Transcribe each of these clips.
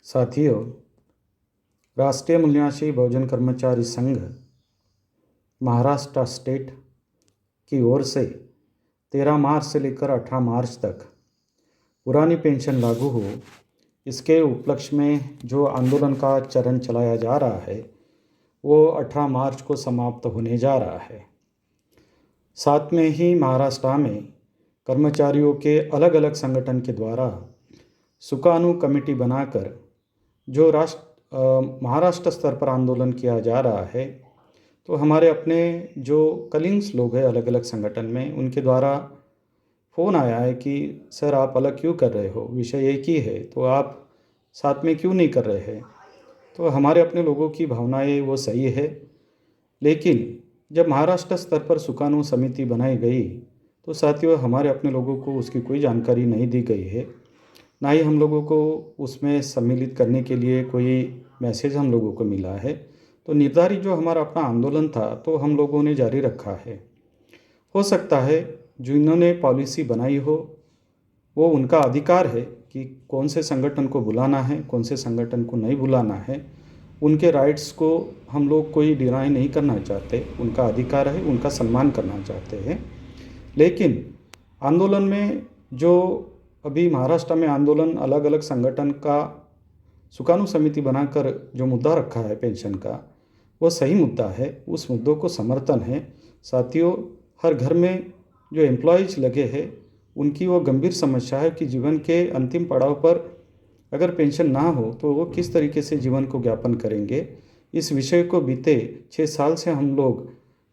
साथियों, राष्ट्रीय मूल्याशी बहुजन कर्मचारी संघ महाराष्ट्र स्टेट की ओर से 13 मार्च से लेकर 18 मार्च तक पुरानी पेंशन लागू हो, इसके उपलक्ष्य में जो आंदोलन का चरण चलाया जा रहा है वो 18 मार्च को समाप्त होने जा रहा है। साथ में ही महाराष्ट्र में कर्मचारियों के अलग अलग संगठन के द्वारा सुकानू कमेटी बनाकर जो महाराष्ट्र स्तर पर आंदोलन किया जा रहा है, तो हमारे अपने जो कलीग्स लोग हैं अलग अलग संगठन में, उनके द्वारा फ़ोन आया है कि सर आप अलग क्यों कर रहे हो, विषय एक ही है तो आप साथ में क्यों नहीं कर रहे हैं। तो हमारे अपने लोगों की भावनाएं वो सही है, लेकिन जब महाराष्ट्र स्तर पर सुकानू समिति बनाई गई तो साथियों हमारे अपने लोगों को उसकी कोई जानकारी नहीं दी गई है, ना ही हम लोगों को उसमें सम्मिलित करने के लिए कोई मैसेज हम लोगों को मिला है। तो निर्धारित जो हमारा अपना आंदोलन था तो हम लोगों ने जारी रखा है। हो सकता है जो इन्होंने पॉलिसी बनाई हो वो उनका अधिकार है कि कौन से संगठन को बुलाना है, कौन से संगठन को नहीं बुलाना है। उनके राइट्स को हम लोग कोई डिनाई नहीं करना चाहते, उनका अधिकार है, उनका सम्मान करना चाहते हैं। लेकिन आंदोलन में जो अभी महाराष्ट्र में आंदोलन अलग अलग संगठन का सुकानू समिति बनाकर जो मुद्दा रखा है पेंशन का, वो सही मुद्दा है, उस मुद्दों को समर्थन है। साथियों, हर घर में जो एम्प्लॉयज लगे हैं उनकी वो गंभीर समस्या है कि जीवन के अंतिम पड़ाव पर अगर पेंशन ना हो तो वो किस तरीके से जीवन को ज्ञापन करेंगे। इस विषय को बीते 6 साल से हम लोग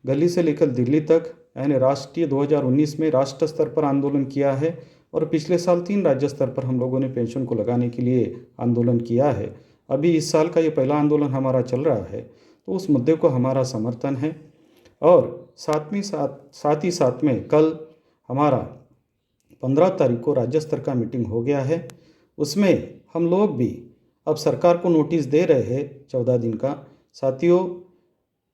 गली से लेकर दिल्ली तक यानी राष्ट्रीय 2019 में राष्ट्र स्तर पर आंदोलन किया है और पिछले साल 3 राज्य स्तर पर हम लोगों ने पेंशन को लगाने के लिए आंदोलन किया है। अभी इस साल का ये पहला आंदोलन हमारा चल रहा है, तो उस मुद्दे को हमारा समर्थन है। और साथ ही साथ में कल हमारा 15 तारीख को राज्य स्तर का मीटिंग हो गया है। उसमें हम लोग भी अब सरकार को नोटिस दे रहे हैं 14 दिन का। साथियों,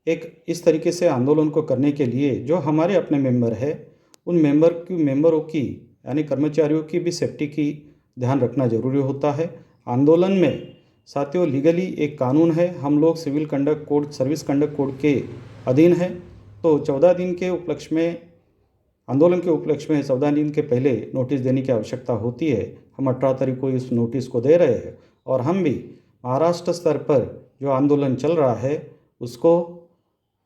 एक इस तरीके से आंदोलन को करने के लिए जो हमारे अपने मेंबर है उन मेंबरों की यानी कर्मचारियों की भी सेफ्टी की ध्यान रखना जरूरी होता है। आंदोलन में साथियों लीगली एक कानून है, हम लोग civil conduct code, service conduct code के अधीन है। तो 14 दिन के उपलक्ष्य में, आंदोलन के उपलक्ष्य में 14 दिन के पहले नोटिस देने की आवश्यकता होती है। हम 18 तारीख को इस नोटिस को दे रहे हैं और हम भी महाराष्ट्र स्तर पर जो आंदोलन चल रहा है उसको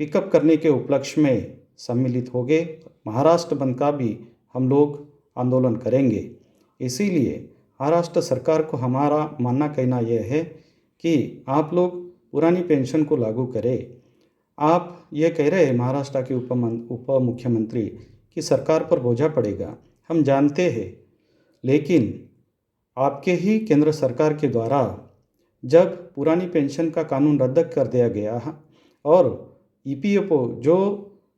पिकअप करने के उपलक्ष्य में सम्मिलित हो गए। महाराष्ट्र बंद का भी हम लोग आंदोलन करेंगे। इसीलिए महाराष्ट्र सरकार को हमारा मानना कहना यह है कि आप लोग पुरानी पेंशन को लागू करें। आप ये कह रहे हैं महाराष्ट्र के उप मुख्यमंत्री कि सरकार पर बोझा पड़ेगा, हम जानते हैं, लेकिन आपके ही केंद्र सरकार के द्वारा जब पुरानी पेंशन का कानून रद्द कर दिया गया और ईपीएफओ जो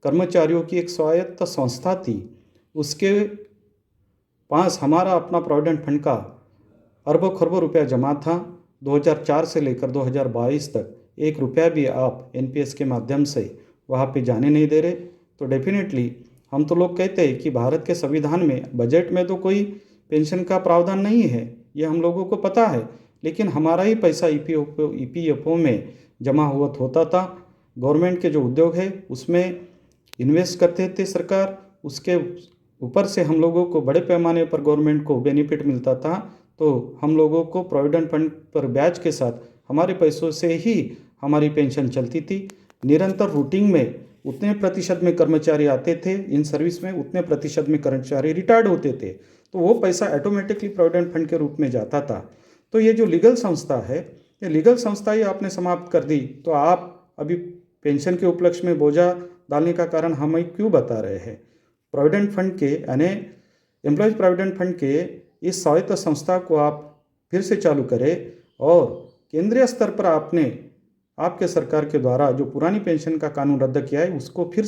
कर्मचारियों की एक स्वायत्त संस्था थी उसके पास हमारा अपना प्रोविडेंट फंड का अरबों खरबों रुपया जमा था। 2004 से लेकर 2022 तक 1 रुपया भी आप एनपीएस के माध्यम से वहाँ पे जाने नहीं दे रहे। तो डेफिनेटली हम तो लोग कहते हैं कि भारत के संविधान में, बजट में तो कोई पेंशन का प्रावधान नहीं है, ये हम लोगों को पता है, लेकिन हमारा ही पैसा ईपीएफओ में जमा हुआ होता था। गवर्नमेंट के जो उद्योग है उसमें इन्वेस्ट करते थे सरकार, उसके ऊपर से हम लोगों को बड़े पैमाने पर गवर्नमेंट को बेनिफिट मिलता था। तो हम लोगों को प्रोविडेंट फंड पर ब्याज के साथ हमारे पैसों से ही हमारी पेंशन चलती थी। निरंतर रूटीन में उतने प्रतिशत में कर्मचारी आते थे इन सर्विस में, उतने प्रतिशत में कर्मचारी रिटायर्ड होते थे, तो वो पैसा ऑटोमेटिकली प्रोविडेंट फंड के रूप में जाता था। तो ये जो लीगल संस्था है, ये लीगल संस्था ही आपने समाप्त कर दी, तो आप अभी पेंशन के उपलक्ष्य में बोझा डालने का कारण हमें क्यों बता रहे हैं। प्रोविडेंट फंड के यानी एम्प्लॉयज प्रोविडेंट फंड के इस स्वायत्त संस्था को आप फिर से चालू करें और केंद्रीय स्तर पर आपने आपके सरकार के द्वारा जो पुरानी पेंशन का कानून रद्द किया है उसको फिर